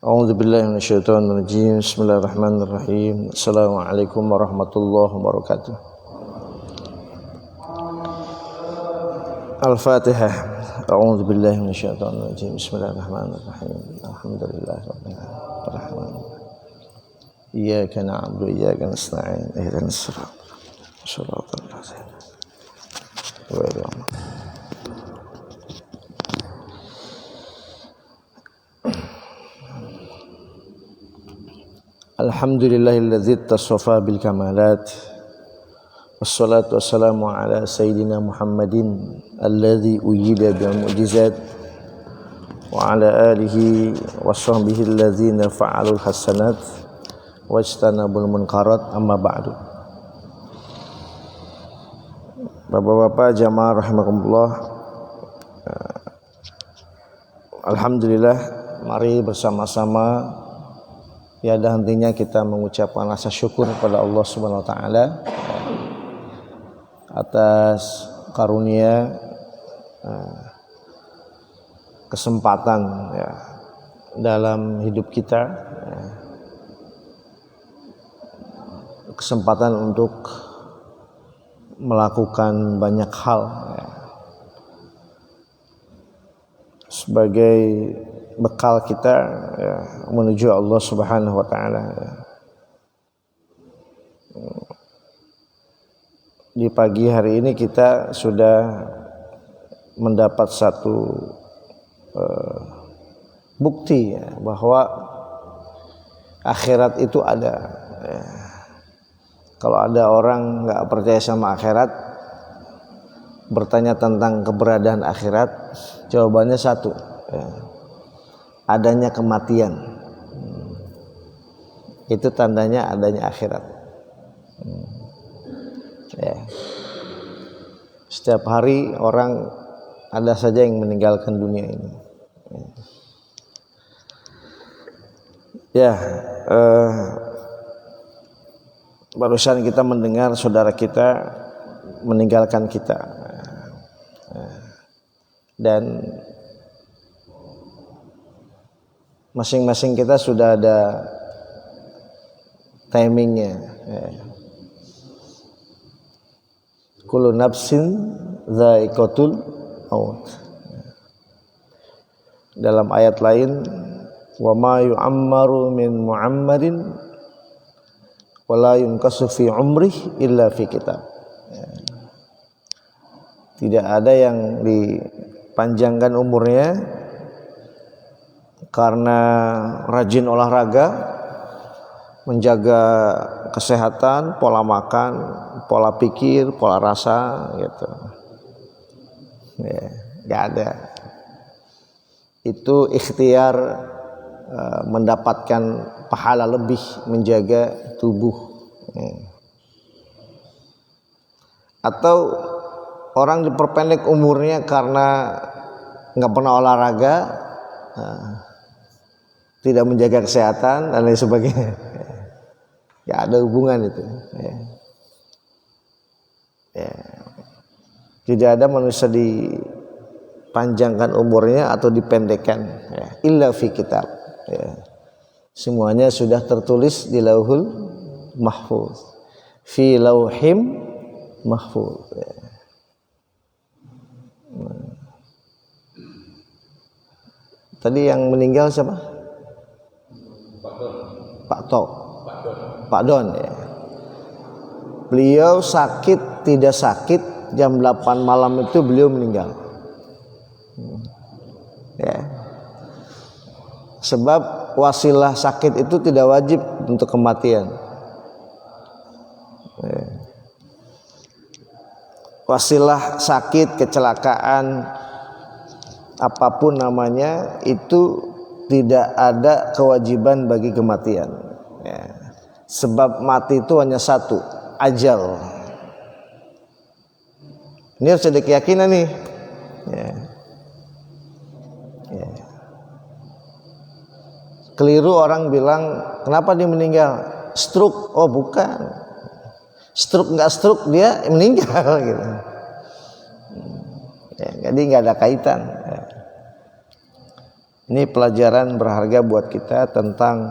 A'udzu billahi minasyaitonir rajim. Bismillahirrahmanirrahim. Assalamualaikum warahmatullahi wabarakatuh. Al-Fatihah. A'udzu billahi minasyaitonir rajim. Bismillahirrahmanirrahim. Alhamdulillahirabbil alamin. Iyyaka na'budu wa iyyaka nasta'in. Ihdinas siratal mustaqim. Alhamdulillahilladzi tasaffa bil kamalat. Wassalatu wassalamu ala sayyidina Muhammadin alladzi uyyida bil mu'jizat wa ala alihi washabbihi alladzina fa'alul hasanat wajtanabul munkarat, amma ba'du. Bapak-bapak jamaah rahimakumullah, alhamdulillah, mari bersama-sama tiada hentinya kita mengucapkan rasa syukur kepada Allah Subhanahu wa taala atas karunia kesempatan dalam hidup kita, kesempatan untuk melakukan banyak hal sebagai bekal kita menuju Allah Subhanahu wa taala. Di pagi hari ini kita sudah mendapat satu bukti bahwa akhirat itu ada. Kalau ada orang enggak percaya sama akhirat, bertanya tentang keberadaan akhirat, jawabannya satu, adanya kematian. Itu tandanya adanya akhirat. Setiap hari orang ada saja yang meninggalkan dunia ini. Barusan kita mendengar saudara kita meninggalkan kita, dan masing-masing kita sudah ada timingnya. Kullu nafsin dha'iqatul maut. Dalam ayat lain, wa ma yu'ammaru min mu'ammarin wa la yunqasu fi umrihi illa fi kitab. Tidak ada yang dipanjangkan umurnya karena rajin olahraga, menjaga kesehatan, pola makan, pola pikir, pola rasa gitu. Gak ada. Itu ikhtiar mendapatkan pahala lebih menjaga tubuh. Atau orang diperpendek umurnya karena nggak pernah olahraga, tidak menjaga kesehatan dan lain sebagainya. Ya ada hubungan itu. Tidak ada manusia dipanjangkan umurnya atau dipendekkan, illa fi kitab. Semuanya sudah tertulis di lauhul mahfuz, fi lauhim mahfuz. Tadi yang meninggal siapa? Pak Don ya. Beliau sakit tidak sakit, jam 8 malam itu beliau meninggal. Sebab wasilah sakit itu tidak wajib untuk kematian. Wasilah sakit, kecelakaan, apapun namanya, itu tidak ada kewajiban bagi kematian. Sebab mati itu hanya satu, ajal. Ini harus ada keyakinan nih. Keliru orang bilang, kenapa dia meninggal? Stroke. Oh bukan. Stroke nggak stroke dia meninggal gitu. Ya, jadi nggak ada kaitan. Ya. Ini pelajaran berharga buat kita tentang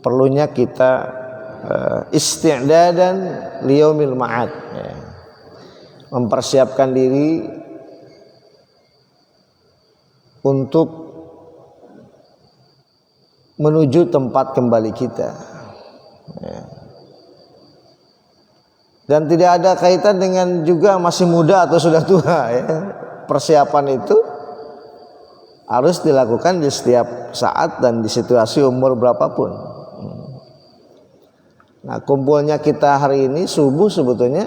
perlunya kita isti'dadan liyaumil ma'ad. Ya. Mempersiapkan diri untuk menuju tempat kembali kita. Ya. Dan tidak ada kaitan dengan juga masih muda atau sudah tua. Ya. Persiapan itu harus dilakukan di setiap saat dan di situasi umur berapapun. Nah, kumpulnya kita hari ini subuh sebetulnya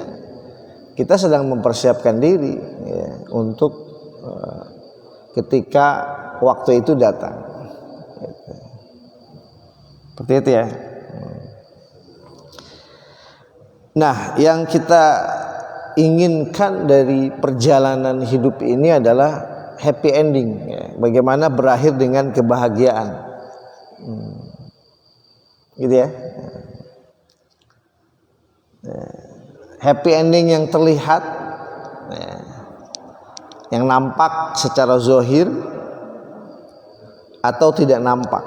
kita sedang mempersiapkan diri ya, untuk ketika waktu itu datang. Seperti itu ya. Nah, yang kita inginkan dari perjalanan hidup ini adalah happy ending. Ya. Bagaimana berakhir dengan kebahagiaan. Gitu ya. Happy ending yang terlihat, ya, yang nampak secara zahir atau tidak nampak.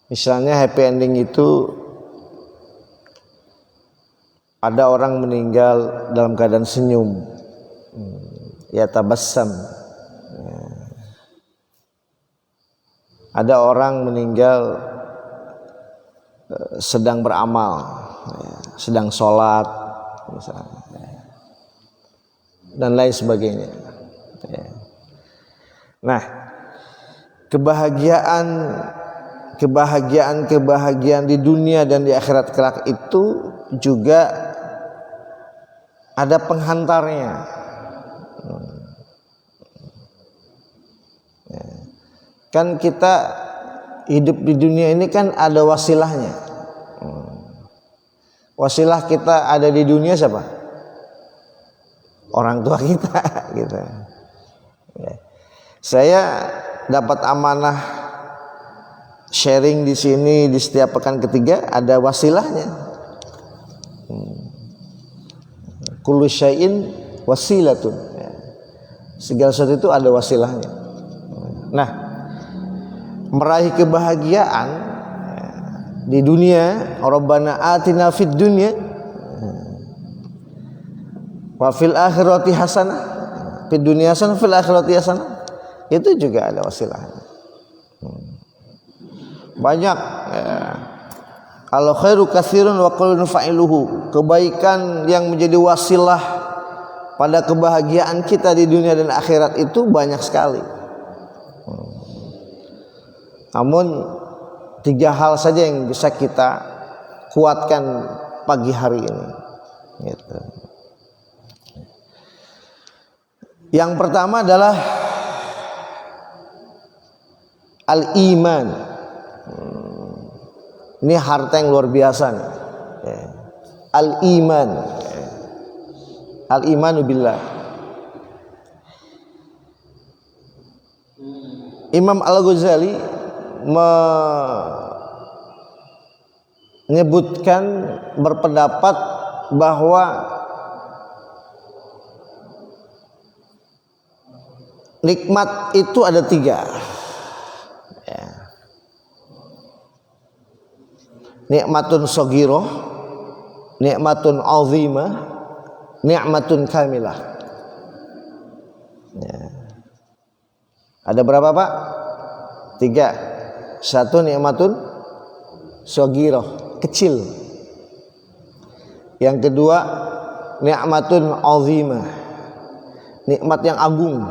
Misalnya happy ending itu ada orang meninggal dalam keadaan senyum, ya tabassam. Ada orang meninggal sedang beramal, sedang sholat, misalnya, dan lain sebagainya. Nah, kebahagiaan di dunia dan di akhirat kelak itu juga ada penghantarnya. Kan kita hidup di dunia ini kan ada wasilahnya. Wasilah kita ada di dunia siapa? Orang tua kita gitu. Saya dapat amanah sharing di sini di setiap pekan ketiga ada wasilahnya. Kullu syai'in wasilatun. Segala sesuatu itu ada wasilahnya. Nah, meraih kebahagiaan di dunia, Rabbana atina fid dunya wa fil akhirati hasanah, fid dunya hasanah fil akhirati hasanah. Itu juga ada wasilahnya. Banyak al khairu katsirun wa qallun fa'iluhu. Kebaikan yang menjadi wasilah pada kebahagiaan kita di dunia dan akhirat itu banyak sekali. Namun 3 hal saja yang bisa kita kuatkan pagi hari ini. Gitu. Yang pertama adalah al-iman. Ini harta yang luar biasa nih. Al-iman. Al-imanu billah. Imam Al-Ghazali menyebutkan, berpendapat bahwa nikmat itu ada 3. Nikmatun shaghirah, nikmatun azimah, nikmatun kamilah. Ada berapa Pak? 3. 1 nikmatun shaghirah, kecil. Yang kedua nikmatun azimah, nikmat yang agung.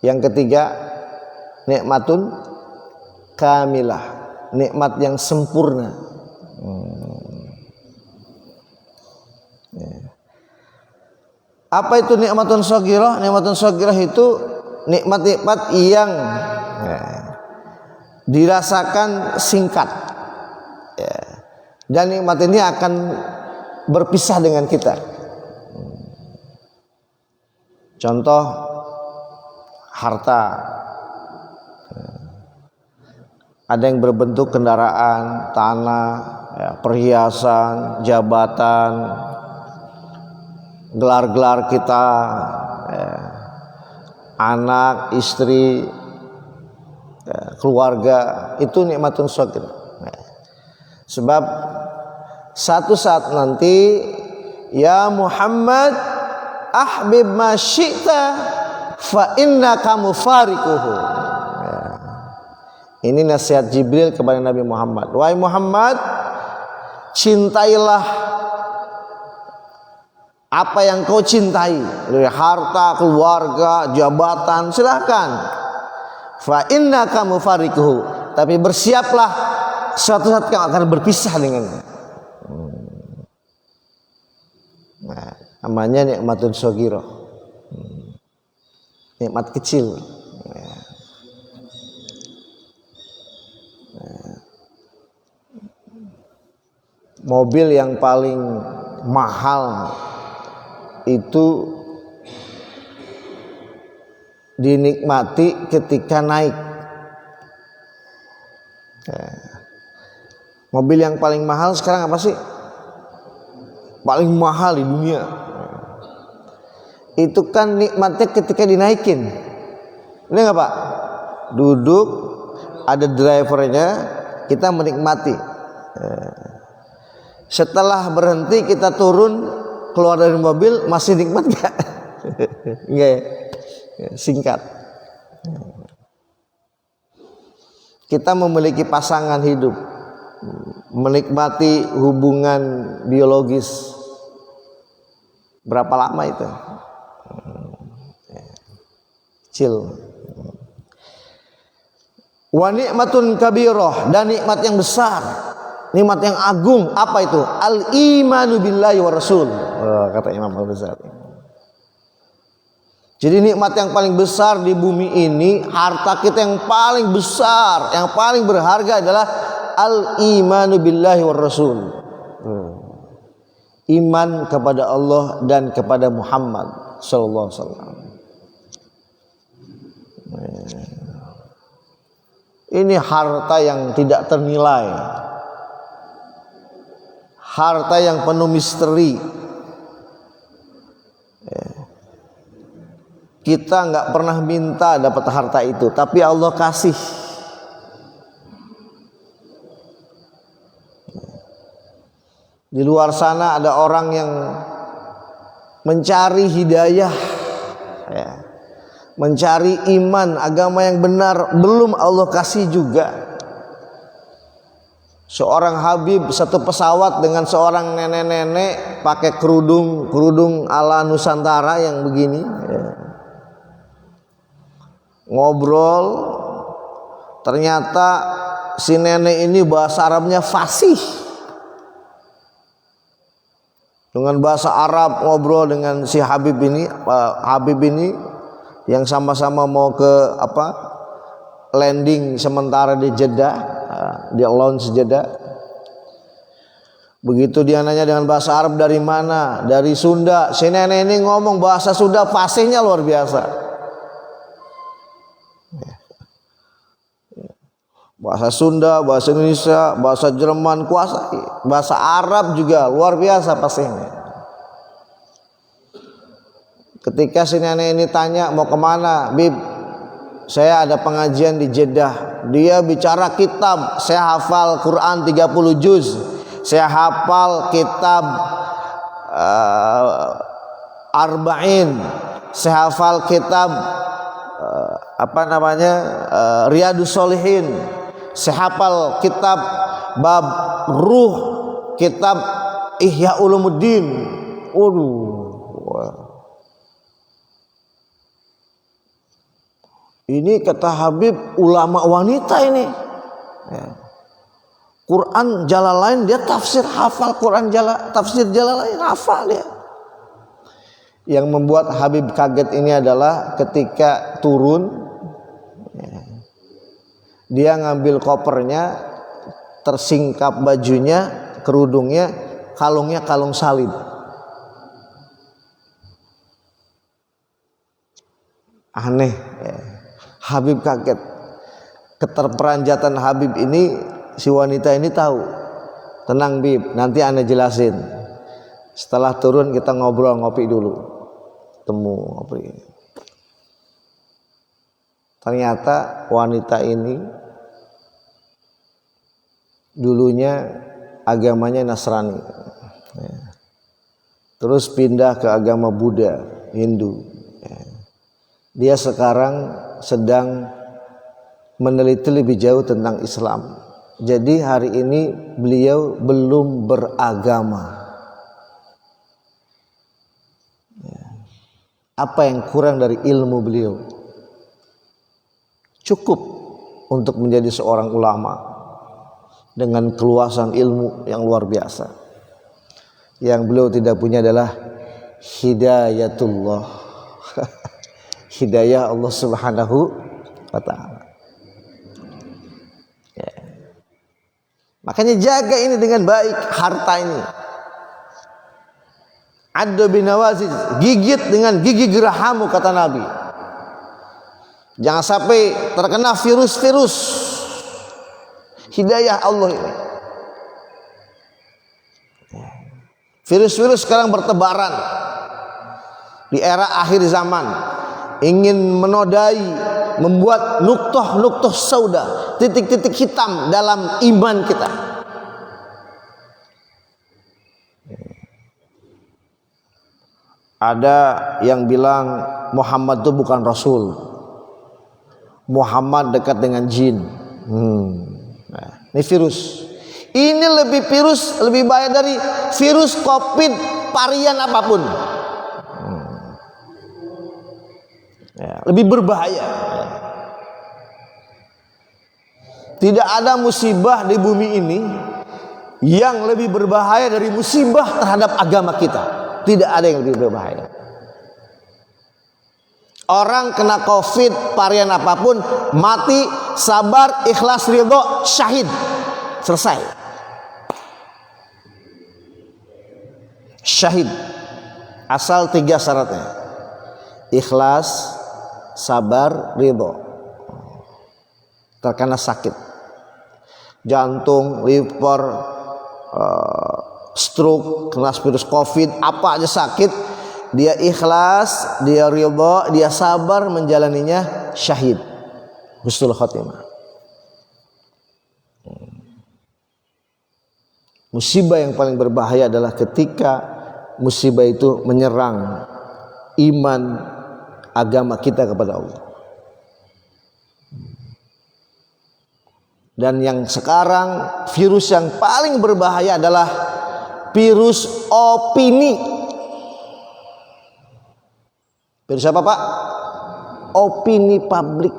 Yang ketiga nikmatun kamilah, nikmat yang sempurna. Apa itu nikmatun shaghirah? Nikmatun shaghirah itu nikmat-nikmat yang dirasakan singkat, dan nikmat ini akan berpisah dengan kita. Contoh harta. Ada yang berbentuk kendaraan, tanah, perhiasan, jabatan, gelar-gelar kita, anak, istri, keluarga, itu nikmatun syakir. Sebab satu saat nanti, ya Muhammad ahbib ma syi'ta fa innaka mufariquhu. Ini nasihat Jibril kepada Nabi Muhammad. Wahai Muhammad, cintailah apa yang kau cintai, dari harta, keluarga, jabatan, silakan. Fa innaka mufariquhu, tapi bersiaplah suatu saat kau akan berpisah dengannya. Nah, namanya nikmatun shaghirah. Nikmat kecil. Mobil yang paling mahal itu dinikmati ketika naik. Mobil yang paling mahal sekarang apa sih? Paling mahal di dunia. Itu kan nikmatnya ketika dinaikin. Ini enggak Pak? Duduk, ada drivernya, kita menikmati. Setelah berhenti kita turun, keluar dari mobil, masih nikmat gak? Enggak ya? Singkat. Kita memiliki pasangan hidup, menikmati hubungan biologis. Berapa lama itu? Kecil. Wa nikmatun kabirah, dan nikmat yang besar. Nikmat yang agung, apa itu? Al-imanu billahi wa rasul, kata Imam Al-Ghazali. Jadi nikmat yang paling besar di bumi ini, harta kita yang paling besar, yang paling berharga adalah al-imanu billahi wa rasul. Iman kepada Allah dan kepada Muhammad sallallahu alaihi wasallam. Ini harta yang tidak ternilai. Harta yang penuh misteri. Kita nggak pernah minta dapat harta itu, tapi Allah kasih. Di luar sana ada orang yang mencari hidayah, mencari iman, agama yang benar, belum Allah kasih juga. Seorang Habib satu pesawat dengan seorang nenek-nenek pakai kerudung ala Nusantara yang begini, ngobrol, ternyata si nenek ini bahasa Arabnya fasih. Dengan bahasa Arab ngobrol dengan si Habib ini, yang sama-sama mau ke landing sementara di Jeddah. Di launch Jeddah. Begitu dia nanya dengan bahasa Arab, dari mana? Dari Sunda. Si nenek ini ngomong bahasa Sunda fasihnya luar biasa. Bahasa Sunda, bahasa Indonesia, bahasa Jerman kuasai. Bahasa Arab juga luar biasa fasihnya. Ketika si nenek ini tanya mau kemana, Bib, saya ada pengajian di Jeddah. Dia bicara kitab, saya hafal Quran 30 juz, saya hafal kitab Arba'in, saya hafal kitab Riyadus Shalihin, saya hafal kitab bab ruh, kitab Ihya Ulumuddin. Ini kata Habib ulama wanita ini. Quran Jalalain dia tafsir, hafal Quran tafsir Jalalain hafal dia. Yang membuat Habib kaget ini adalah ketika turun, dia ngambil kopernya, tersingkap bajunya, kerudungnya, kalungnya kalung salib. Aneh. Habib kaget. Keterperanjatan Habib ini, si wanita ini tahu. Tenang Bib, nanti ana jelasin. Setelah turun kita ngobrol, ngopi dulu, temu ngopi. Ternyata wanita ini dulunya agamanya Nasrani, terus pindah ke agama Buddha, Hindu. Dia sekarang sedang meneliti lebih jauh tentang Islam. Jadi hari ini beliau belum beragama. Apa yang kurang dari ilmu beliau? Cukup untuk menjadi seorang ulama dengan keluasan ilmu yang luar biasa. Yang beliau tidak punya adalah hidayatullah. Hidayah Allah Subhanahu wa ta'ala. Ya. Makanya jaga ini dengan baik, harta ini. Addu binawazid, gigit dengan gigi gerahamu, kata Nabi. Jangan sampai terkena virus-virus hidayah Allah ini. Virus-virus sekarang bertebaran di era akhir zaman, ingin menodai, membuat nuktoh sauda, titik-titik hitam dalam iman kita. Ada yang bilang Muhammad itu bukan Rasul, Muhammad dekat dengan jin. Nah, ini virus. Ini lebih bahaya dari virus COVID varian apapun. Ya, lebih berbahaya. Tidak ada musibah di bumi ini yang lebih berbahaya dari musibah terhadap agama kita. Tidak ada yang lebih berbahaya. Orang kena COVID varian apapun, mati, sabar, ikhlas, ridho, syahid, selesai. Syahid asal 3 syaratnya: ikhlas, sabar, ridho. Terkena sakit jantung, liver, stroke, kena virus COVID, apa aja sakit, dia ikhlas, dia ridho, dia sabar menjalaninya, syahid, husnul khotimah. Musibah yang paling berbahaya adalah ketika musibah itu menyerang iman agama kita kepada Allah. Dan yang sekarang virus yang paling berbahaya adalah virus opini. Virus apa, Pak? Opini publik,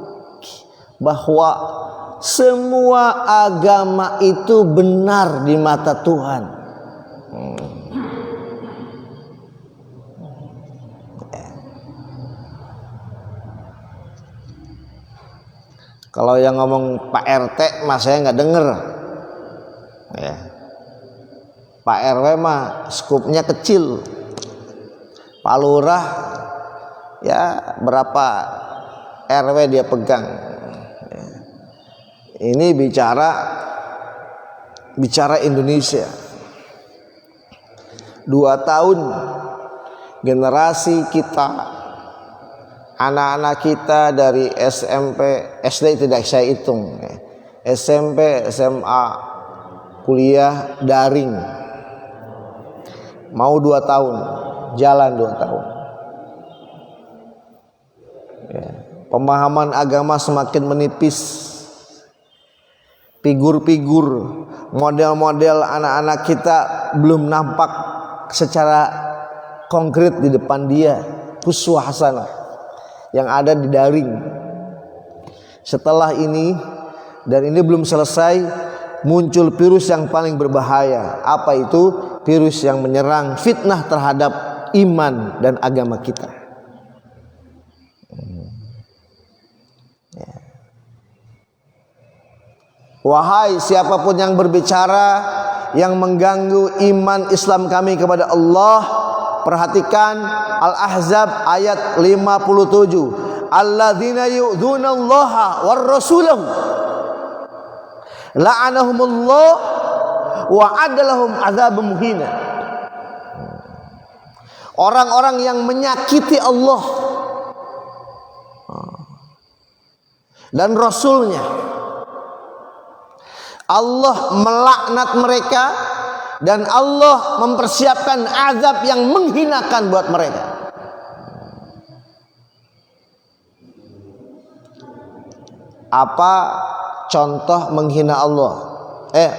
bahwa semua agama itu benar di mata Tuhan. Kalau yang ngomong Pak RT mah saya nggak denger. Ya. Pak RW mah skupnya kecil. Pak Lurah ya berapa RW dia pegang. Ya. Ini bicara Indonesia. 2 tahun generasi kita, anak-anak kita dari SMP, SD tidak saya hitung, SMP, SMA, kuliah daring, mau 2 tahun, jalan 2 tahun. Ya. Pemahaman agama semakin menipis. Figur-figur, model-model anak-anak kita belum nampak secara konkret di depan dia, uswah hasanah yang ada di daring. Setelah ini, dan ini belum selesai, muncul virus yang paling berbahaya. Apa itu? Virus yang menyerang, fitnah terhadap iman dan agama kita. Wahai siapapun yang berbicara yang mengganggu iman Islam kami kepada Allah, perhatikan Al-Ahzab ayat 57. Alladzina yu'dzunallaha war rasulahu la'anahumullah wa adalahum adzabun muhina. orang-orang yang menyakiti Allah dan Rasulnya. Allah melaknat mereka dan Allah mempersiapkan azab yang menghinakan buat mereka. Apa contoh menghina Allah?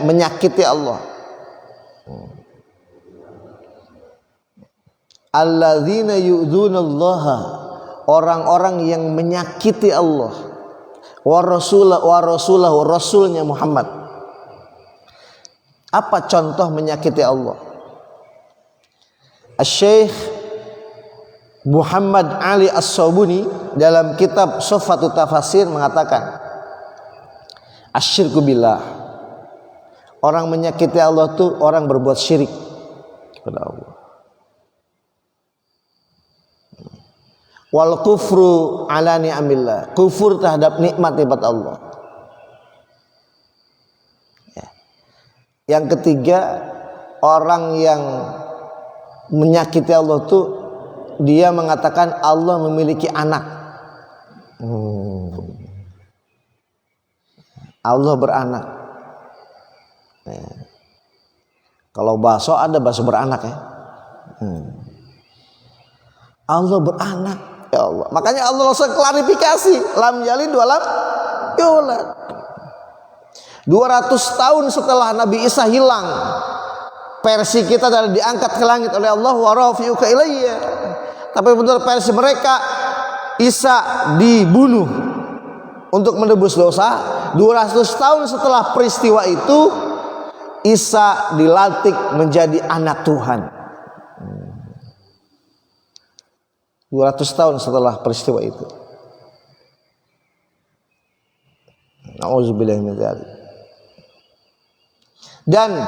Menyakiti Allah. Alladzina yu'dzunallaha, orang-orang yang menyakiti Allah wa rasulahu, rasulnya Muhammad. Apa contoh menyakiti Allah? Asy-Syaikh Muhammad Ali As-Sabuni dalam kitab Shuffatut Tafasir mengatakan, asyirku billah, orang menyakiti Allah itu orang berbuat syirik kepada Allah. Wal kufru ala ni'amillah, kufur terhadap nikmat-nikmat Allah. Yang ketiga, orang yang menyakiti Allah itu dia mengatakan Allah memiliki anak. Allah beranak. Kalau bakso ada bakso beranak ya. Allah beranak, ya Allah. Makanya Allah langsung klarifikasi, lam yalid wa lam yulad. 200 tahun setelah Nabi Isa hilang, versi kita adalah diangkat ke langit oleh Allah, wa rafi'uka ilayya. Tapi betul versi mereka, Isa dibunuh untuk menebus dosa. 200 tahun setelah peristiwa itu, Isa dilantik menjadi anak Tuhan. 200 tahun setelah peristiwa itu. Nauzubillahi min dzalik. Dan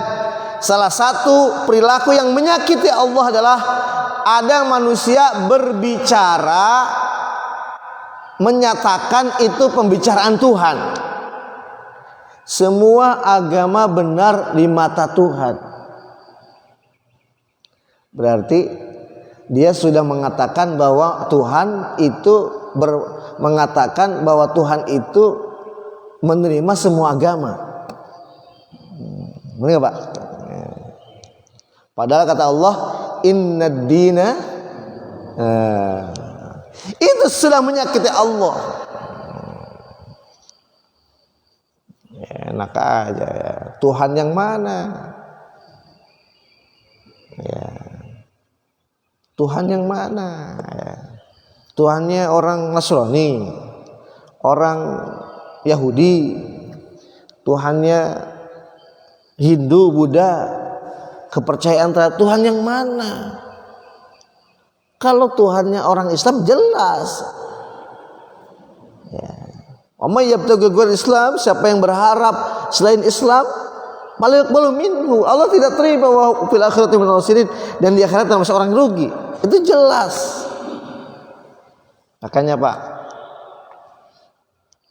salah satu perilaku yang menyakiti Allah adalah ada manusia berbicara menyatakan itu pembicaraan Tuhan. Semua agama benar di mata Tuhan. Berarti dia sudah mengatakan bahwa Tuhan itu mengatakan bahwa Tuhan itu menerima semua agama. Benar Pak? Padahal kata Allah, innad dina, itu sudah menyakiti Allah. Enak aja ya. Tuhan yang mana? Ya. Tuhan yang mana? Ya. Tuhannya orang Nasrani, orang Yahudi, Tuhannya Hindu, Buddha, kepercayaan terhadap Tuhan yang mana? Kalau Tuhannya orang Islam jelas. Ya. May yabtaghi ghairal Islam, siapa yang berharap selain Islam, malyaqbalu minhu, Allah tidak terima, wa fil akhirati minal khasirin, dan di akhirat termasuk orang rugi. Itu jelas. Makanya Pak,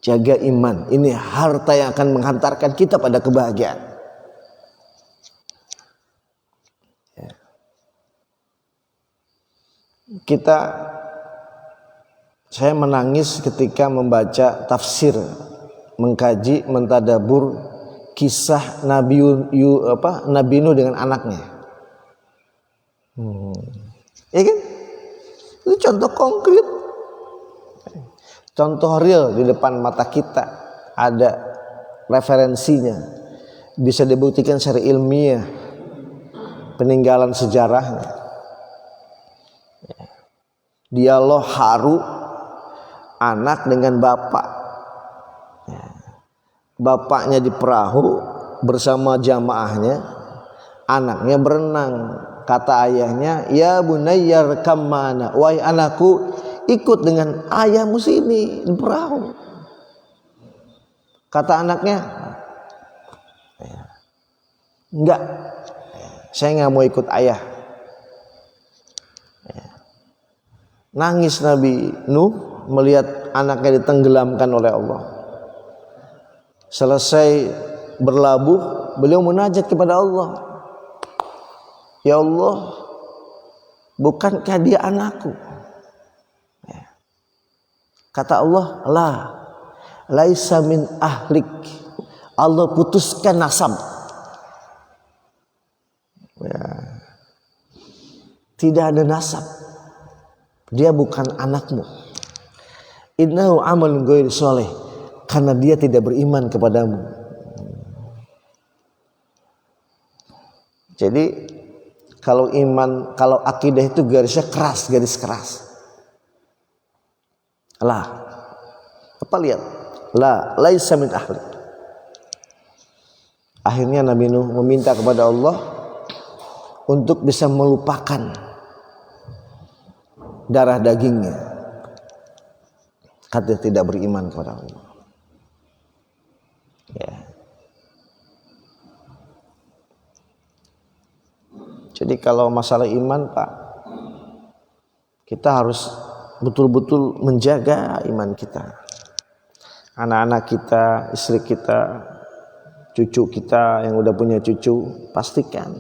jaga iman. Ini harta yang akan menghantarkan kita pada kebahagiaan. Saya menangis ketika membaca tafsir, mengkaji, mentadabur kisah Nabi Nuh dengan anaknya. Ya kan? Itu contoh konkret, contoh real di depan mata kita, ada referensinya, bisa dibuktikan secara ilmiah, peninggalan sejarahnya. Dialog haru anak dengan bapak. Bapaknya di perahu bersama jamaahnya, anaknya berenang. Kata ayahnya, ya bunayyar kamana, wahai anakku ikut dengan ayahmu sini di perahu. Kata anaknya, enggak, saya nggak mau ikut ayah. Nangis Nabi Nuh melihat anaknya ditenggelamkan oleh Allah. Selesai berlabuh, beliau munajat kepada Allah. Ya Allah, bukankah dia anakku? Kata Allah, la laisa min ahlik. Allah putuskan nasab. Ya. Tidak ada nasab. Dia bukan anakmu. Innahu amalun ghairu sholih, karena dia tidak beriman kepadamu. Jadi kalau iman, kalau akidah itu garisnya keras, garis keras. La, apa lihat? La, laisa min ahli. Akhirnya Nabi Nuh meminta kepada Allah untuk bisa melupakan darah dagingnya, karena tidak beriman kepada Allah. Ya. Jadi kalau masalah iman, Pak, kita harus betul-betul menjaga iman kita. Anak-anak kita, istri kita, cucu kita yang udah punya cucu, pastikan.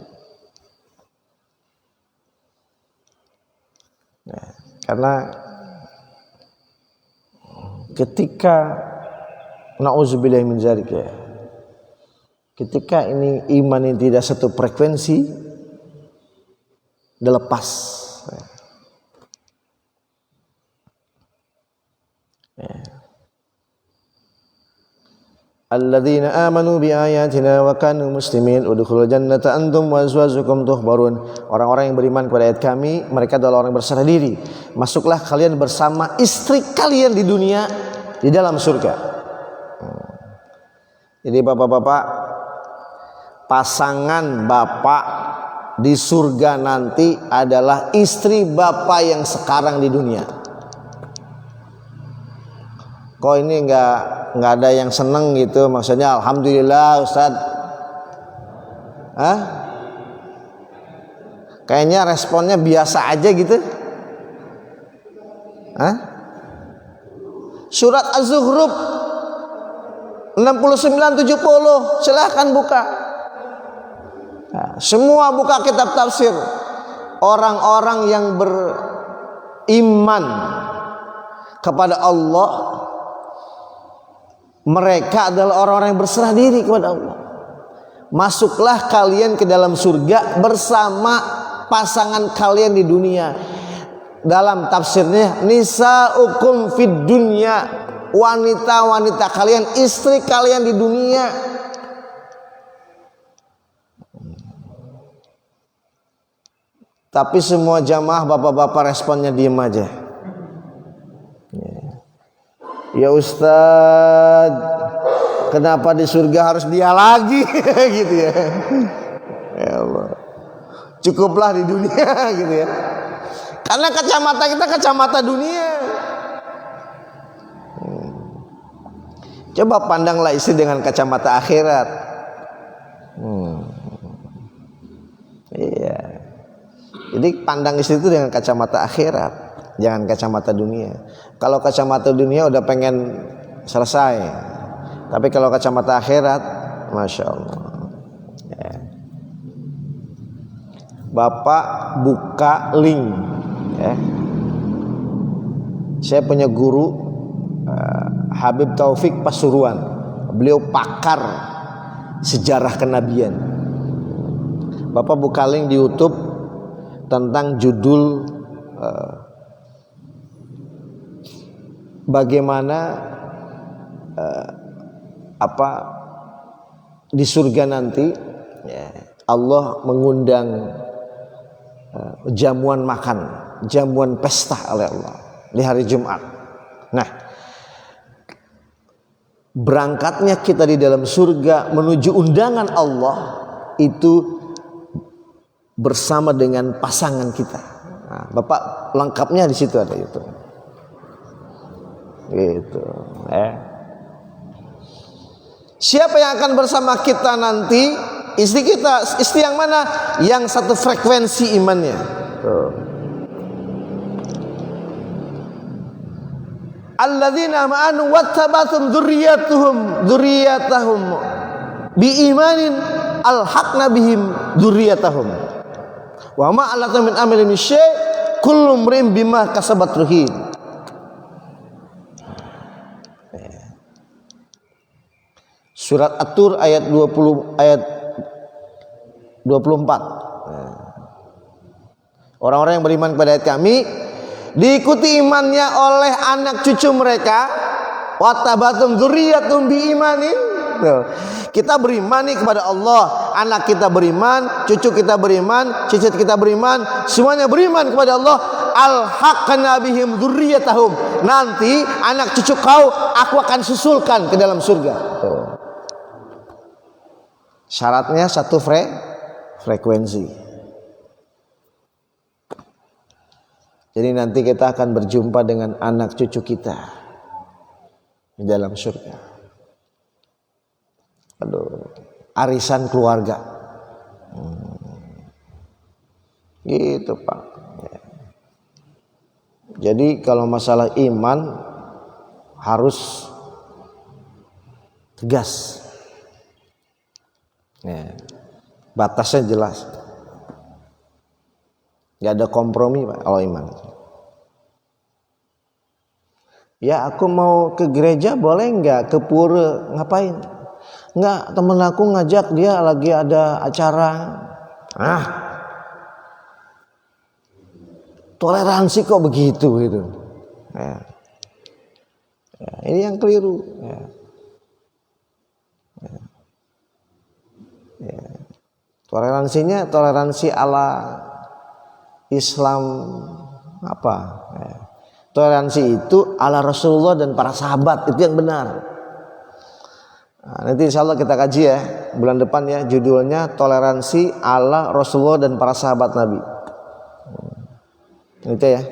Nah, karena ketika na'udzubillah min dzalik, ya, ketika ini iman ini tidak satu frekuensi, udah lepas. Alladzina amanu bi ayatina wa kanu muslimin udkhulul jannata antum wa azwajukum tuhbarun. Orang-orang yang beriman kepada ayat kami, mereka adalah orang yang berserah diri. Masuklah kalian bersama istri kalian di dunia di dalam surga. Jadi bapak-bapak, pasangan bapak di surga nanti adalah istri bapak yang sekarang di dunia. Kok ini nggak ada yang seneng gitu? Maksudnya alhamdulillah Ustaz. Hah? Kayaknya responnya biasa aja gitu. Hah? Surat Az-Zukhruf 69-70, silahkan buka. Nah, semua buka kitab tafsir. Orang-orang yang beriman kepada Allah, mereka adalah orang-orang yang berserah diri kepada Allah. Masuklah kalian ke dalam surga bersama pasangan kalian di dunia. Dalam tafsirnya, nisaukum fid dunya, wanita-wanita kalian, istri kalian di dunia. Tapi semua jamaah bapak-bapak responnya diem aja. Ya Ustaz, kenapa di surga harus dia lagi? Gitu ya. Ya Allah, cukuplah di dunia gitu ya. Karena kacamata kita kacamata dunia. Coba pandanglah istri dengan kacamata akhirat. Iya. Jadi pandang istri itu dengan kacamata akhirat, jangan kacamata dunia. Kalau kacamata dunia udah pengen selesai, tapi kalau kacamata akhirat, masya Allah. Ya. Bapak buka link, ya. Saya punya guru Habib Taufik Pasuruan, beliau pakar sejarah kenabian. Bapak buka link di YouTube tentang judul bagaimana di surga nanti, ya, Allah mengundang jamuan makan, jamuan pesta oleh Allah di hari Jumat. Nah, berangkatnya kita di dalam surga menuju undangan Allah itu bersama dengan pasangan kita. Nah, Bapak lengkapnya di situ ada itu. Gitu. Siapa yang akan bersama kita nanti? Istri kita, istri yang mana? Yang satu frekuensi imannya. Tuh. Alladzina amanu wattabatum dzurriyyatahum biimanin alhaqna bihim dzurriyyatahum wa ma alatu min amalin syai' kullu mrim bima kasabat ruhin. Surat At-Tur ayat 20 ayat 24. Orang-orang yang beriman kepada ayat kami diikuti imannya oleh anak cucu mereka, watabatum dzurriyyatum biimanin. Kita beriman nih kepada Allah, anak kita beriman, cucu kita beriman, cicit kita beriman, semuanya beriman kepada Allah. Alhaqna bihim dzurriyyatahum. Nanti anak cucu kau aku akan susulkan ke dalam surga. Syaratnya satu frekuensi. Jadi nanti kita akan berjumpa dengan anak cucu kita di dalam surga. Aduh, arisan keluarga. Gitu Pak. Jadi kalau masalah iman harus tegas. Batasnya jelas. Gak ada kompromi Pak kalau iman. Ya aku mau ke gereja boleh nggak, ke pura ngapain? Nggak, temen aku ngajak dia lagi ada acara. Toleransi kok begitu gitu. Ini yang keliru. Toleransinya toleransi ala Islam apa? Toleransi itu ala Rasulullah dan para sahabat, itu yang benar. Nanti insya Allah kita kaji ya bulan depan ya, judulnya toleransi ala Rasulullah dan para sahabat Nabi. Itu ya.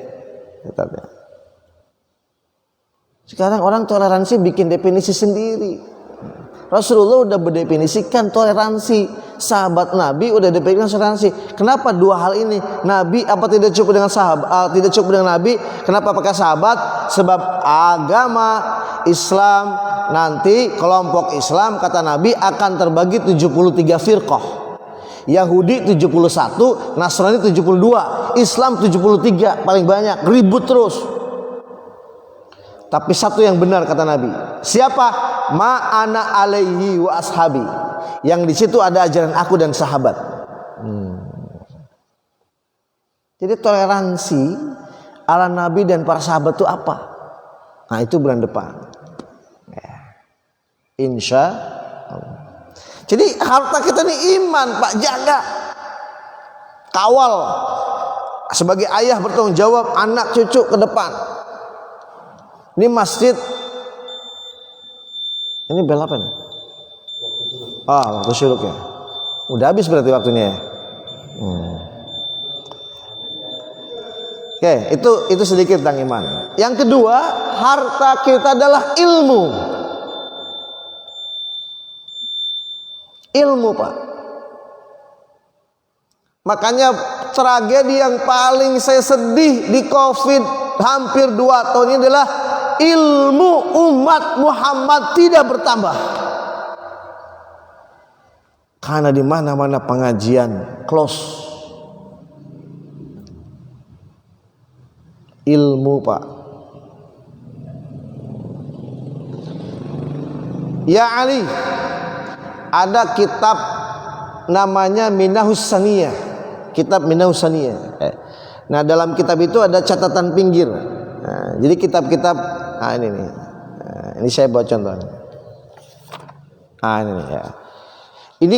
Sekarang orang toleransi bikin definisi sendiri. Rasulullah udah berdefinisikan toleransi, sahabat Nabi udah definisikan toleransi. Kenapa dua hal ini? Nabi apa tidak cukup dengan sahabat? Tidak cukup dengan Nabi? Kenapa pakai sahabat? Sebab agama Islam nanti kelompok Islam kata Nabi akan terbagi 73 firqah. Yahudi 71, Nasrani 72, Islam 73 paling banyak, ribut terus. Tapi satu yang benar kata Nabi. Siapa? Ma'ana alaihi wa ashabi. Yang di situ ada ajaran aku dan sahabat. Jadi toleransi ala Nabi dan para sahabat itu apa? Nah itu bulan depan. Insya Allah. Jadi harta kita ini iman Pak, jaga, kawal. Sebagai ayah bertanggung jawab anak cucu ke depan. Ini masjid. Ini bel apa nih? Waktu syuruk ya. Udah habis berarti waktunya ya. Oke, itu sedikit tentang iman. Yang kedua, harta kita adalah ilmu. Ilmu Pak. Makanya tragedi yang paling saya sedih di COVID hampir 2 tahun ini adalah ilmu umat Muhammad tidak bertambah. Karena di mana-mana pengajian close. Ilmu Pak. Ya Ali, ada kitab namanya Minahus Saniyah. Kitab Minahus Saniyah. Nah dalam kitab itu ada catatan pinggir. Nah, jadi kitab-kitab ini nih. Ini saya buat contoh. Ini nih ya. Ini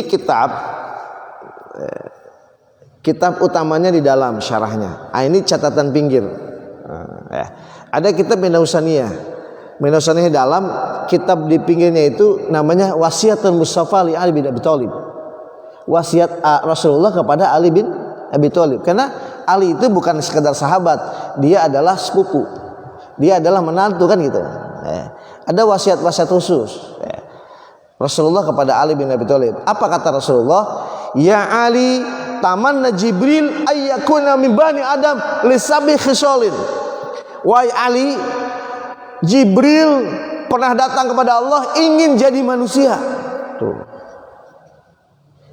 kitab utamanya di dalam syarahnya. Ini catatan pinggir. Ada kitab Minahus Saniyah. Minahus Saniyah dalam kitab di pinggirnya itu namanya Wasiatul Mustafa li Ali bin Abi Thalib. Wasiat Rasulullah kepada Ali bin Abi Thalib. Karena Ali itu bukan sekedar sahabat, dia adalah sepupu. Dia adalah menantu kan gitu. Ada wasiat-wasiat khusus. Rasulullah kepada Ali bin Abi Thalib. Apa kata Rasulullah? Ya Ali, tamanna Jibril ayyakuna min bani Adam li sabi khisalin. Wahai Ali, Jibril pernah datang kepada Allah ingin jadi manusia. Tuh.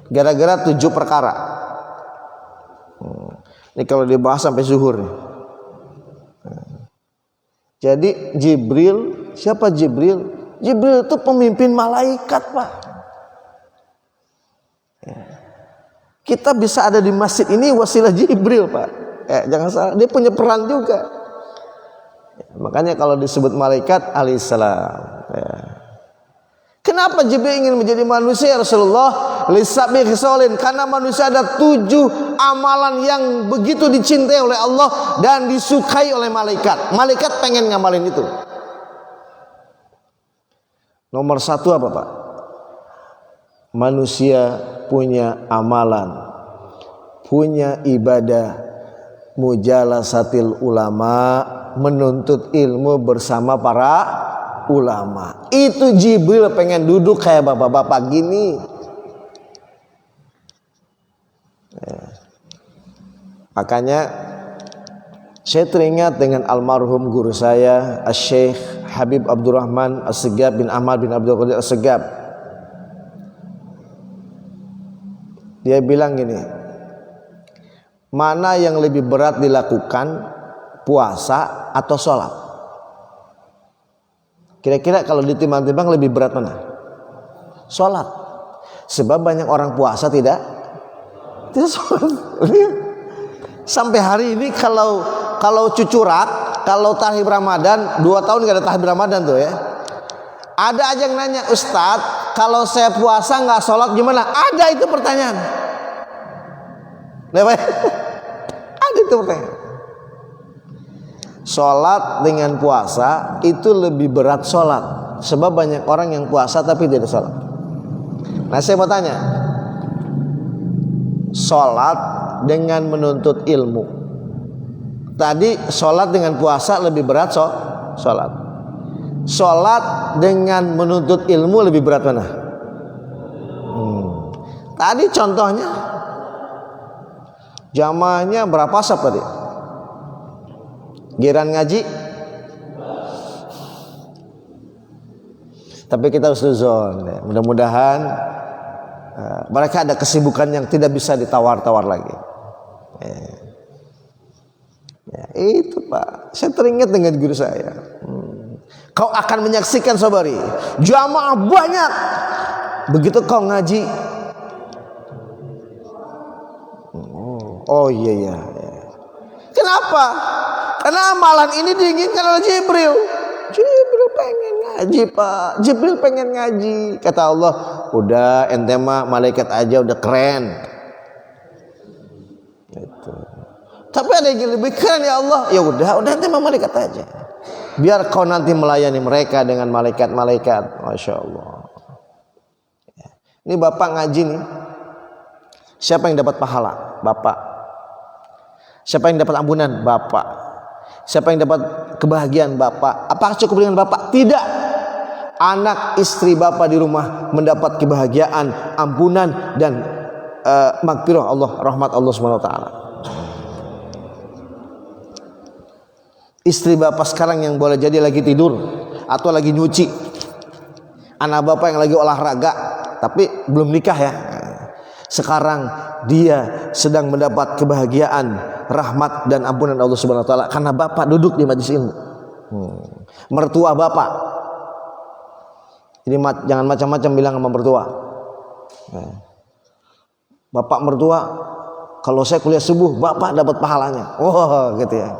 Gara-gara 7 perkara. Ini kalau dibahas sampai zuhur nih. Jadi Jibril, siapa Jibril? Jibril itu pemimpin malaikat, Pak. Kita bisa ada di masjid ini wasilah Jibril, Pak. Jangan salah, dia punya peran juga. Makanya kalau disebut malaikat alaihissalam. Kenapa Jibril ingin menjadi manusia, Rasulullah? Lisabi khisalin, karena manusia ada 7 amalan yang begitu dicintai oleh Allah dan disukai oleh malaikat. Malaikat pengen ngamalin itu. Nomor 1 apa, Pak? Manusia punya amalan, punya ibadah, mujalasatil ulama, menuntut ilmu bersama para ulama. Itu Jibril pengen duduk kayak bapak-bapak gini. Makanya saya teringat dengan almarhum guru saya, Syekh Habib Abdurrahman As-Segab bin Ahmad bin Abdul Qadir As-Segab. Dia bilang gini, mana yang lebih berat dilakukan, puasa atau sholat? Kira-kira kalau ditimbang-timbang lebih berat mana? Sholat. Sebab banyak orang puasa tidak sholat. Sampai hari ini kalau cucurak, kalau tahib Ramadan, 2 tahun gak ada tahib Ramadan tuh ya. Ada aja yang nanya, Ustadz, kalau saya puasa nggak sholat gimana? Ada itu pertanyaan. Ada itu pertanyaan. Sholat dengan puasa itu lebih berat sholat. Sebab banyak orang yang puasa tapi tidak sholat. Nah saya mau tanya, sholat dengan menuntut ilmu, tadi sholat dengan puasa lebih berat sholat. Sholat dengan menuntut ilmu lebih berat mana? Tadi contohnya jamaahnya berapa saf tadi? Giran ngaji. Tapi kita harus husnuzon ya. Mudah-mudahan mereka ada kesibukan yang tidak bisa ditawar-tawar lagi. Ya, itu Pak. Saya teringat dengan guru saya. Kau akan menyaksikan sabari, jamaah banyak. Begitu kau ngaji, oh iya. Kenapa? Karena amalan ini diinginkan oleh Jibril. Jibril pengen ngaji, Pak. Jibril pengen ngaji. Kata Allah, udah ente mah malaikat aja udah keren. Gitu. Tapi ada yang lebih keren ya Allah. Ya udah ente mah malaikat aja. Biar kau nanti melayani mereka dengan malaikat-malaikat. Masya Allah. Ini bapak ngaji nih. Siapa yang dapat pahala? Bapak. Siapa yang dapat ampunan? Bapak. Siapa yang dapat kebahagiaan? Bapak. Apakah cukup dengan bapak? Tidak. Anak istri bapak di rumah mendapat kebahagiaan, ampunan dan magfirah Allah, rahmat Allah Subhanahu wa taala. Istri bapak sekarang yang boleh jadi lagi tidur atau lagi nyuci. Anak bapak yang lagi olahraga tapi belum nikah ya. Sekarang dia sedang mendapat kebahagiaan, rahmat dan ampunan Allah Subhanahu wa taala karena bapak duduk di majelis ilmu. Mertua bapak. Jadi jangan macam-macam bilang sama mertua. Bapak mertua, kalau saya kuliah subuh, bapak dapat pahalanya. Oh, gitu ya.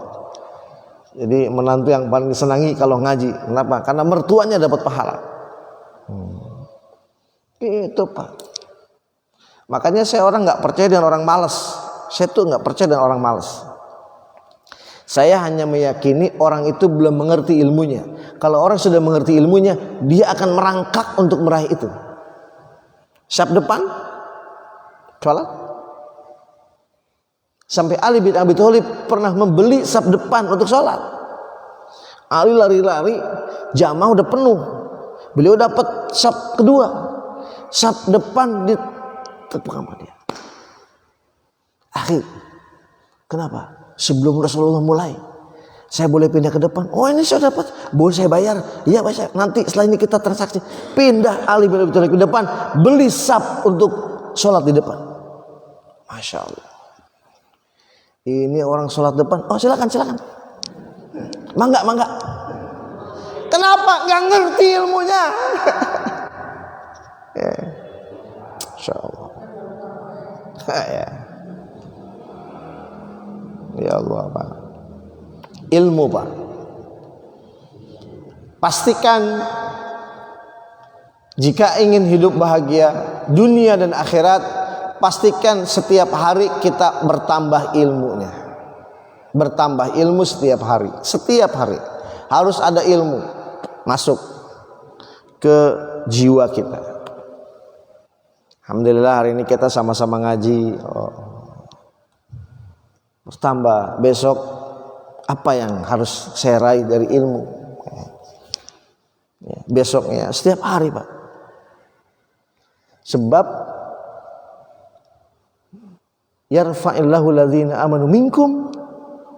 Jadi menantu yang paling disenangi kalau ngaji. Kenapa? Karena mertuanya dapat pahala. Itu Pak. Makanya saya orang nggak percaya dengan orang malas. Saya tuh nggak percaya dengan orang malas. Saya hanya meyakini orang itu belum mengerti ilmunya. Kalau orang sudah mengerti ilmunya, dia akan merangkak untuk meraih itu. Saf depan, sholat. Sampai Ali bin Abi Thalib pernah membeli saf depan untuk sholat. Ali lari-lari, jamaah udah penuh. Beliau dapat saf kedua. Saf depan ditepuk sama dia. Akhir, kenapa? Sebelum Rasulullah mulai, saya boleh pindah ke depan. Oh ini saya dapat, boleh saya bayar? Iya Pak, nanti setelah ini kita transaksi. Pindah Ali bin Abi Thalib ke depan, beli saf untuk sholat di depan. Masya Allah. Ini orang sholat depan. Oh silakan. Mangga. Kenapa? Nggak ngerti ilmunya. Ya. Insya Allah. Ya Allah, Pak. Ilmu, Pak. Pastikan jika ingin hidup bahagia dunia dan akhirat, pastikan setiap hari kita bertambah ilmunya. Bertambah ilmu setiap hari. Setiap hari harus ada ilmu masuk ke jiwa kita. Alhamdulillah hari ini kita sama-sama ngaji. Bertambah. Besok apa yang harus saya raih dari ilmu? Besoknya setiap hari, Pak. Sebab yarfa'illahu alladhina amanu minkum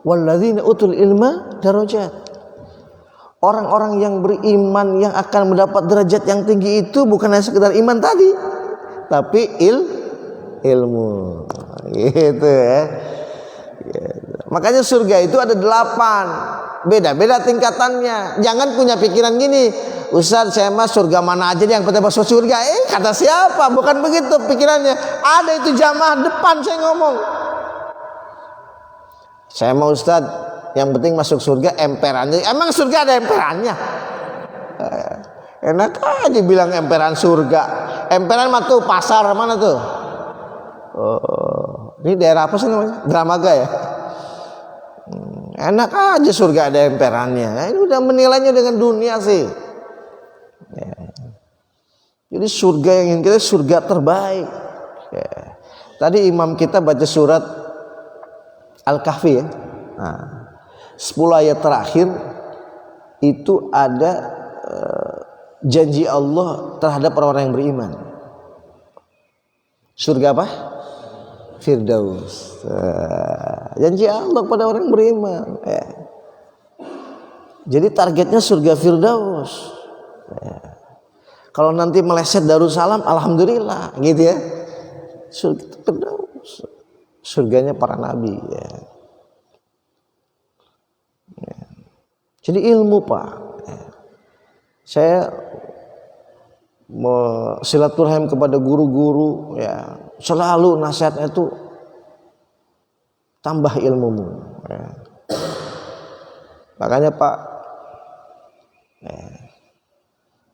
walladzina utul ilma darajat. Orang-orang yang beriman yang akan mendapat derajat yang tinggi itu bukan hanya sekedar iman tadi, tapi ilmu. Gitu ya. Makanya surga itu ada 8. Beda-beda tingkatannya. Jangan punya pikiran gini, Ustaz saya mah surga mana aja yang penting masuk surga. Kata siapa? Bukan begitu pikirannya. Ada itu jamaah depan saya ngomong. Saya mau Ustaz yang penting masuk surga emperannya. Emang surga ada emperannya? Enak aja bilang emperan surga. Emperan mah tuh pasar mana tuh? Ini daerah apa sih namanya? Dramaga ya? Enak aja surga ada emperannya. Ini udah menilainya dengan dunia sih. Jadi surga yang ingin kita surga terbaik. Tadi imam kita baca surat Al-Kahfi ya. 10 ayat terakhir itu ada janji Allah terhadap orang-orang yang beriman. Surga apa? Firdaus. Janji Allah pada orang yang beriman. Jadi targetnya surga Firdaus. Kalau nanti meleset Darussalam, alhamdulillah, gitu ya. Surga Firdaus. Surganya para nabi. Jadi ilmu, Pak. Saya silaturahim kepada guru-guru, ya selalu nasihatnya itu tambah ilmumu. Makanya Pak,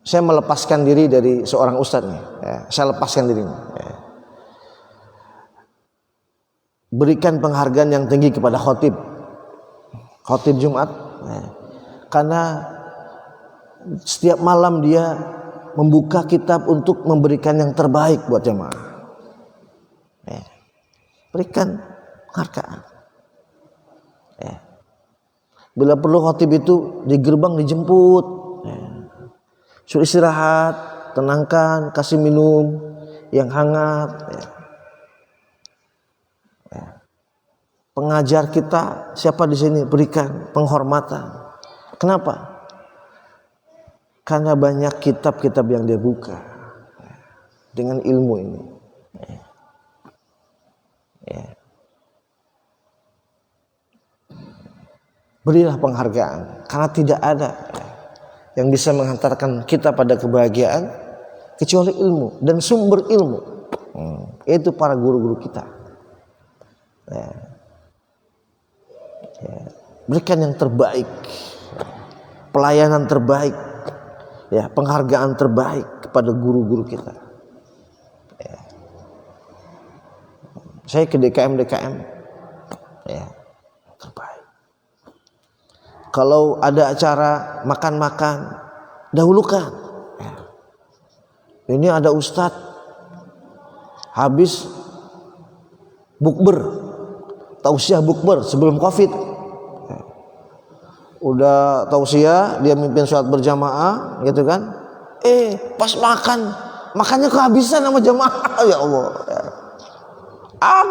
saya melepaskan diri dari seorang ustadz nih. Saya lepaskan diri. Berikan penghargaan yang tinggi kepada khotib Jumat. Karena setiap malam dia membuka kitab untuk memberikan yang terbaik buat jemaah. Berikan penghargaan. Bila perlu khotib itu di gerbang dijemput. Suruh istirahat, tenangkan, kasih minum yang hangat. Pengajar kita siapa di sini berikan penghormatan. Kenapa? Karena banyak kitab-kitab yang dia buka dengan ilmu ini. Berilah penghargaan karena tidak ada yang bisa menghantarkan kita pada kebahagiaan kecuali ilmu dan sumber ilmu. Itu para guru-guru kita. Berikan yang terbaik, pelayanan terbaik, penghargaan terbaik kepada guru-guru kita. Saya ke DKM terbaik. Kalau ada acara makan-makan, dahulukan. Ini ada ustadz habis bukber, tausiah bukber sebelum Covid. Udah tausiah, dia mimpin sholat berjamaah, gitu kan? Pas makannya kehabisan sama jamaah. Ya Allah.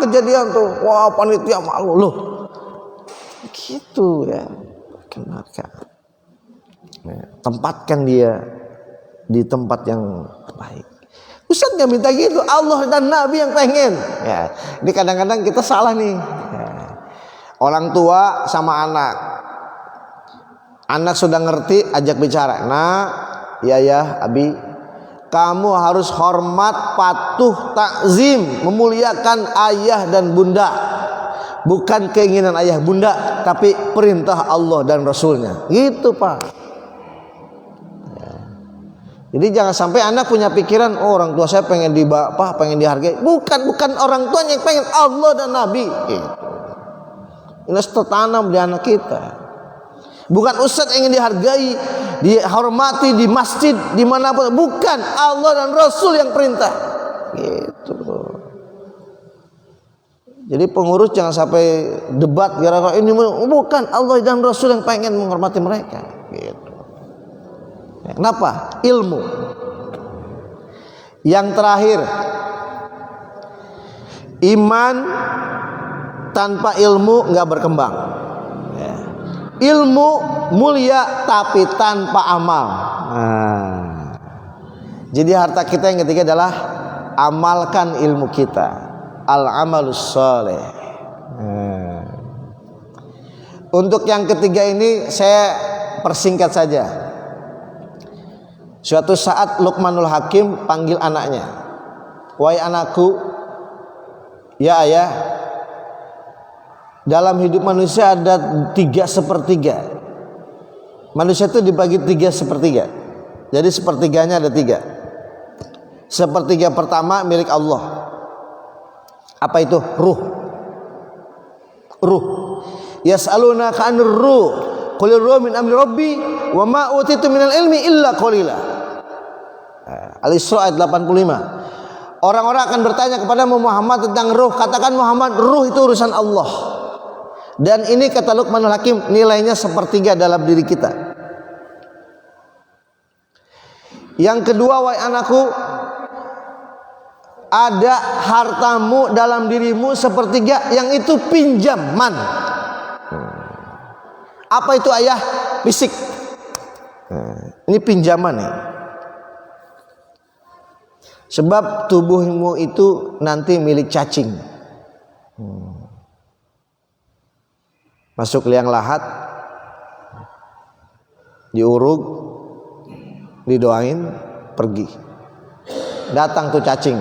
Kejadian tuh, wah panitia malu loh. Gitu ya. Kenapa? Tempatkan dia di tempat yang baik. Ustaz nggak minta gitu, Allah dan Nabi yang pengen. Ini kadang-kadang kita salah nih. Orang tua sama anak. Anak sudah ngerti, ajak bicara. Nah, ya, Abi, kamu harus hormat, patuh, takzim, memuliakan ayah dan bunda. Bukan keinginan ayah bunda, tapi perintah Allah dan Rasulnya. Gitu, Pak. Jadi jangan sampai anak punya pikiran, oh, orang tua saya pengen pengen dihargai. Bukan orang tuanya yang pengen, Allah dan Nabi. Gitu. Ini harus tertanam di anak kita. Bukan ustadz yang ingin dihargai, dihormati di masjid, dimanapun. Bukan, Allah dan Rasul yang perintah. Gitu. Jadi pengurus jangan sampai debat gara-gara ini. Bukan, Allah dan Rasul yang pengen menghormati mereka. Gitu. Kenapa? Ilmu. Yang terakhir, iman tanpa ilmu nggak berkembang. Ilmu mulia tapi tanpa amal. Jadi harta kita yang ketiga adalah amalkan ilmu kita. Al-amalus sholeh. Untuk yang ketiga ini saya persingkat saja. Suatu saat Luqmanul Hakim panggil anaknya. Wahai anakku, ya ayah, dalam hidup manusia ada 3/3. Manusia itu dibagi 3/3. Jadi sepertiganya ada 3. Sepertiga pertama milik Allah. Apa itu? Ruh. Yas'alunaka 'anir ruh. Qulir ruh min amri rabbi wa ma utitu minal ilmi illa qalila. Al-Isra ayat 85. Orang-orang akan bertanya kepada Muhammad tentang ruh. Katakan Muhammad, ruh itu urusan Allah. Dan ini kata Luqmanul Hakim, nilainya 1/3 dalam diri kita. Yang kedua, wahai anakku, ada hartamu dalam dirimu 1/3 yang itu pinjaman. Apa itu ayah? Fisik. Ini pinjaman nih. Sebab tubuhmu itu nanti milik cacing. Masuk liang lahat, diurug, didoain, pergi. Datang tuh cacing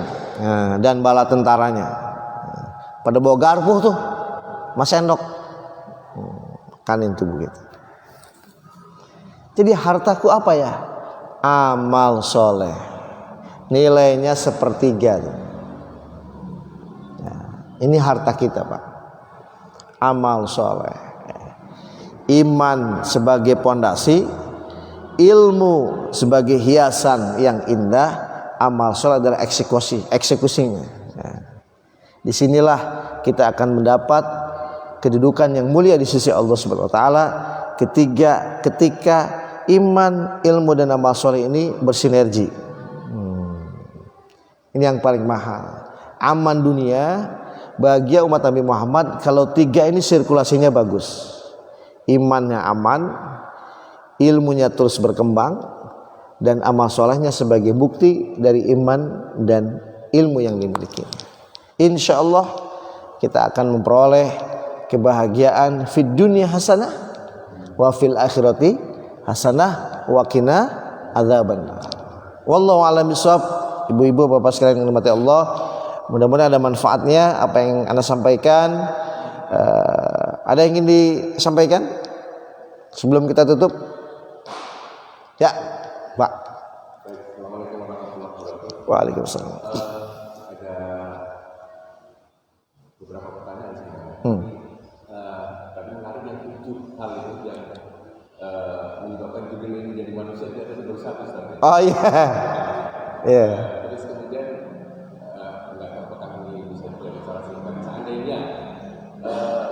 dan bala tentaranya. Pada bawa garpu tuh, mas sendok, kanin tuh begitu. Jadi hartaku apa ya? Amal soleh. Nilainya 1/3. Ini harta kita, Pak. Amal soleh, iman sebagai pondasi, ilmu sebagai hiasan yang indah, amal soleh adalah eksekusinya. Disinilah kita akan mendapat kedudukan yang mulia di sisi Allah Subhanahu Wa Taala. Ketika iman, ilmu dan amal soleh ini bersinergi. Ini yang paling mahal. Aman dunia. Bahagia umat Nabi Muhammad kalau 3 ini sirkulasinya bagus. Imannya aman, ilmunya terus berkembang, dan amal solehnya sebagai bukti dari iman dan ilmu yang dimiliki. Insya Allah kita akan memperoleh kebahagiaan fid dunya hasanah wa fil akhirati hasanah wa qina adzabannar. Wallahu a'lam bishawab. Ibu-ibu, bapak sekalian yang dirahmati Allah, mudah-mudahan ada manfaatnya apa yang Anda sampaikan. Ada yang ingin disampaikan sebelum kita tutup? Ya, Pak. Assalamualaikum warahmatullahi wabarakatuh. Waalaikumsalam. Ada beberapa pertanyaan sih. Tadi menarik yang 7 hal itu yang menyebabkan Jibril ini menjadi manusia, itu ada baru 1. Oh iya. Iya. Terus kemudian nggak tahu apakah ini bisa jadi salah singkat. Seandainya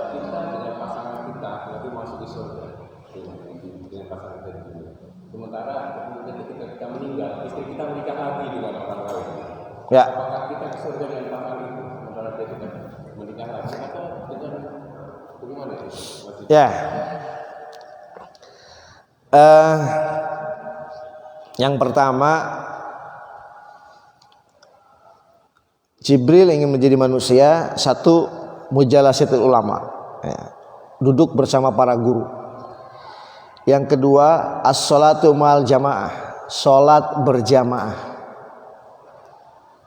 kita dengan pasangan kita nanti masuk di surga dengan pasangan kita di dunia. Sementara kemudian ketika kita meninggal, istri kita menikah lagi dengan orang lain. Ya. Apakah kita ke surga dengan pasangan itu sementara dia tidak menikah lagi atau dengan bagaimana itu? Ya. Yang pertama, Jibril ingin menjadi manusia. Satu, mujalasatul ulama, ya, duduk bersama para guru. Yang kedua, as-sholatu ma'al jamaah, sholat berjamaah.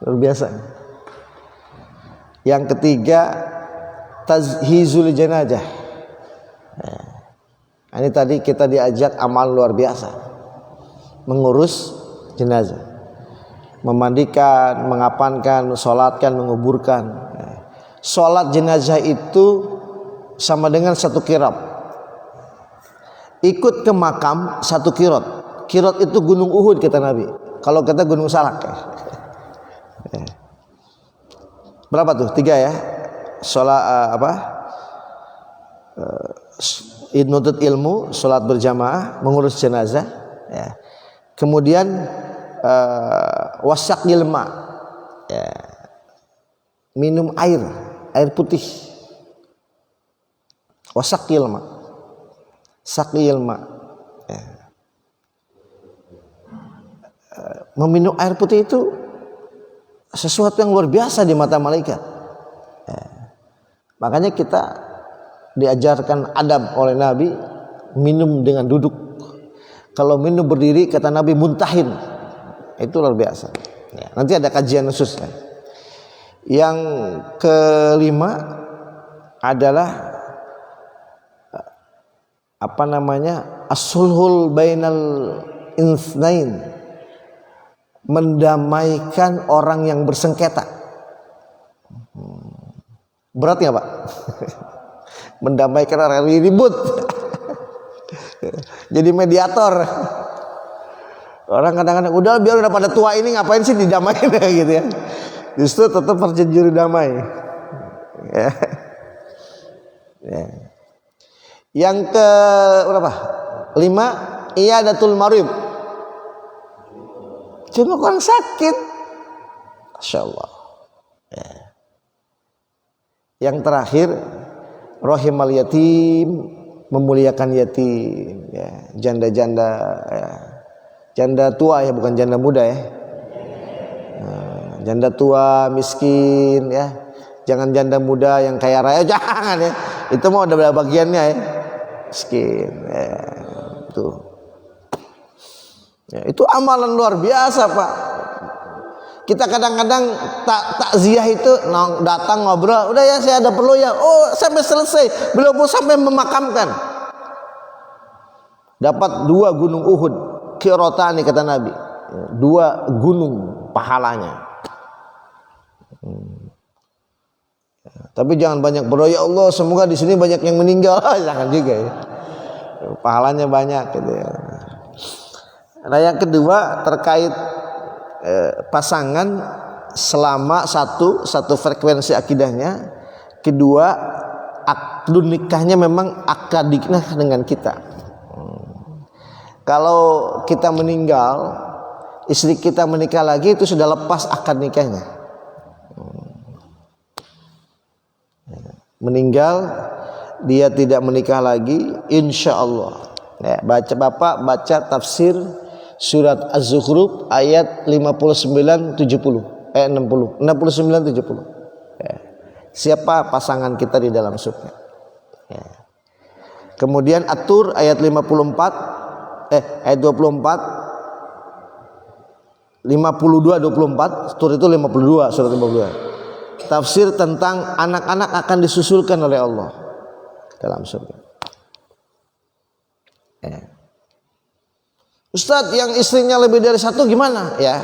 Luar biasa. Yang ketiga, tazhizul jenazah. Ini tadi kita diajak amal luar biasa, mengurus jenazah, memandikan, mengapankan, mensolatkan, menguburkan. Sholat jenazah itu sama dengan 1 qirab. Ikut ke makam 1 qirot. Qirot itu gunung Uhud kata Nabi. Kalau kata gunung Salak. Berapa tuh? 3 ya. Sholat nuntut ilmu, sholat berjamaah, mengurus jenazah. Ya. Kemudian wasaqil ma. Ya. Minum air putih. Wasaqil ma. Saqil ma. Ya. Meminum air putih itu sesuatu yang luar biasa di mata malaikat. Ya. Makanya kita diajarkan adab oleh Nabi minum dengan duduk. Kalau minum berdiri kata Nabi muntahin. Itu luar biasa. Ya. Nanti ada kajian khususnya. Yang kelima adalah as-sulhul bainal insnain, mendamaikan orang yang bersengketa. Berat nggak Pak? Mendamaikan orang yang ribut. Jadi mediator. Orang kadang-kadang udah biar udah pada tua ini ngapain sih didamain gitu ya. Justru tetap terjadi damai. Ya. Ya. Yang ke berapa? 5, iyadatul marid. Jenguk orang sakit. Masyaallah. Ya. Yang terakhir, rahimal yatim, memuliakan yatim, ya. Janda-janda, ya. Janda tua ya, bukan janda muda ya. Nah, janda tua, miskin ya. Jangan janda muda yang kaya raya, jangan ya. Itu mau ada bagiannya ya. Miskin ya, tuh. Ya, itu amalan luar biasa Pak. Kita kadang-kadang takziah itu datang ngobrol, udah ya saya ada perlu ya, oh sampai selesai, belum sampai memakamkan. Dapat 2 gunung Uhud, qirotani kata Nabi, 2 gunung pahalanya. Tapi jangan banyak berdoa, ya Allah semoga di sini banyak yang meninggal. Jangan juga ya. Pahalanya banyak gitu ya. Nah yang kedua terkait pasangan selama satu frekuensi akidahnya. Kedua akdun nikahnya memang akad nikah dengan kita. Kalau kita meninggal, istri kita menikah lagi itu sudah lepas akad nikahnya. Meninggal dia tidak menikah lagi insya Allah ya, Bapak baca tafsir surat Az-Zukhruf ayat 59-70 60 69-70 ya. Siapa pasangan kita di dalam surga ya. Kemudian At-Tur ayat 54 ayat 24 52-24 Tur itu 52 surat 52 tafsir tentang anak-anak akan disusulkan oleh Allah dalam surga. Ya. Ustadz yang istrinya lebih dari 1 gimana? Ya,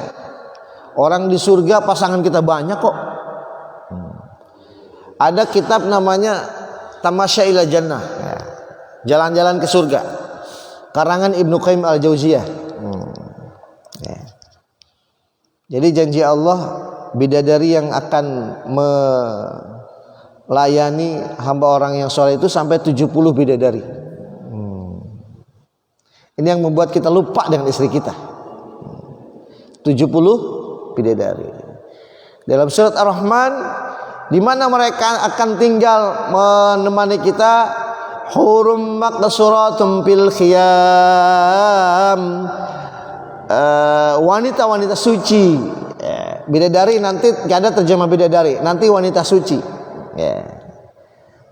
orang di surga pasangan kita banyak kok. Ada kitab namanya Tamasya ila Jannah, ya. Jalan-jalan ke surga, karangan Ibnu Qayyim al-Jauziyah. Ya. Jadi janji Allah, bidadari yang akan melayani hamba orang yang soleh itu sampai 70 bidadari. Ini yang membuat kita lupa dengan istri kita. 70 bidadari. Dalam surat Ar-Rahman, di mana mereka akan tinggal menemani kita, hurum maqsuratum fil khiyam, wanita-wanita suci. Bidadari nanti gak ada terjemah bidadari, nanti wanita suci ya.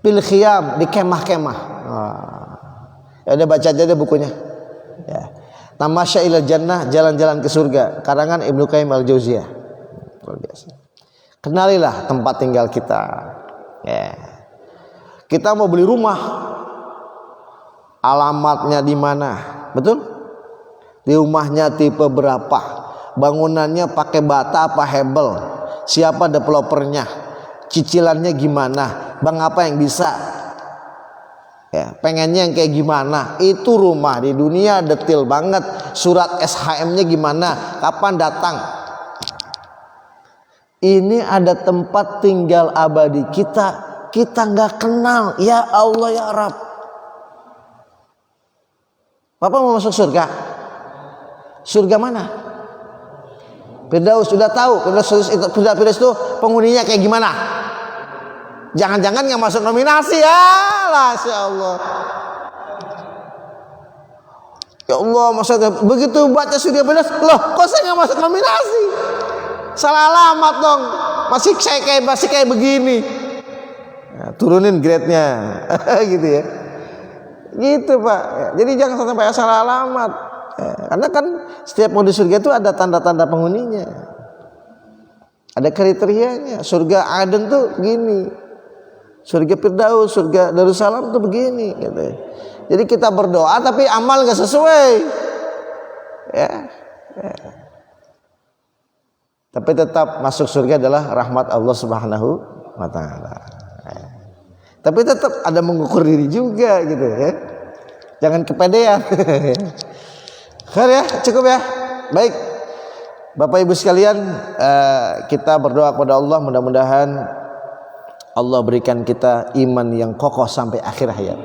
Fil khiyam, di kemah-kemah. Ya udah baca aja deh bukunya. Ya. Tamasya ilal jannah, jalan-jalan ke surga, karangan Ibnu Qayyim al-Jauziyah. Luar biasa. Kenalilah tempat tinggal kita. Ya. Kita mau beli rumah, alamatnya di mana? Betul? Di rumahnya tipe berapa? Bangunannya pakai bata apa hebel? Siapa developernya? Cicilannya gimana? Bang apa yang bisa? Ya, pengennya yang kayak gimana? Itu rumah di dunia detail banget. Surat SHM-nya gimana? Kapan datang? Ini ada tempat tinggal abadi kita nggak kenal. Ya Allah ya Rabb. Bapak mau masuk surga? Surga mana? Firdaus sudah tahu. Firdaus itu penghuninya kayak gimana? Jangan-jangan yang masuk nominasi ya. Masya Allah. Ya Allah, maksudnya begitu baca surga Firdaus, loh kok saya nggak masuk nominasi? Salah alamat dong. Masih kayak begini. Nah, turunin grade-nya. Gitu ya. Gitu Pak. Jadi jangan sampai salah alamat. Karena kan setiap mau di surga itu ada tanda-tanda penghuninya. Ada kriterianya. Surga Aden tuh gini. Surga Firdaus, surga Darussalam tuh begini gitu. Jadi kita berdoa tapi amal gak sesuai. Ya. Tapi tetap masuk surga adalah rahmat Allah Subhanahu wa taala. Tapi tetap ada mengukur diri juga gitu ya. Jangan kepedean. Khair ya, cukup ya. Baik. Bapak Ibu sekalian, kita berdoa kepada Allah mudah-mudahan Allah berikan kita iman yang kokoh sampai akhir hayat,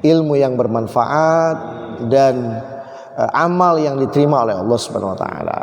ilmu yang bermanfaat dan amal yang diterima oleh Allah Subhanahu wa taala.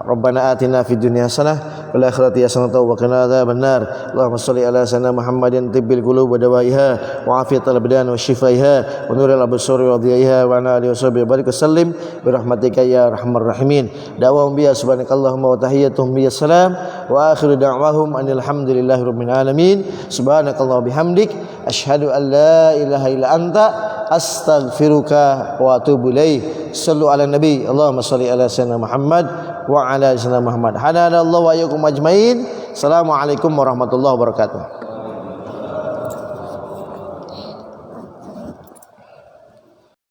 Rabbana atina fid dunya hasanah wal akhirati hasanah wa qina adzabannar. Allahumma shalli ala sayyidina Muhammadin tibbil qulub wa dawaiha wa afiyatal abdan wa shifaiha wa nuril absari wa dhiyaiha wa ala alihi washabihi barik sallim bi rahmatika ya arhamar rahimin. Da'wahum bi subhanakallahumma wa tahiyyatuhum bi salam wa akhiru da'wahum anil hamdulillahi rabbil alamin. Subhanakallah bihamdik asyhadu an la ilaha illa anta astaghfiruka wa atubu ilaik. Sallu ala nabi. Allahumma salli ala sayyidina Muhammad wa ala sayyidina Muhammad. Hadanallahu wa iyyakum ajmain. Assalamualaikum warahmatullahi wabarakatuh.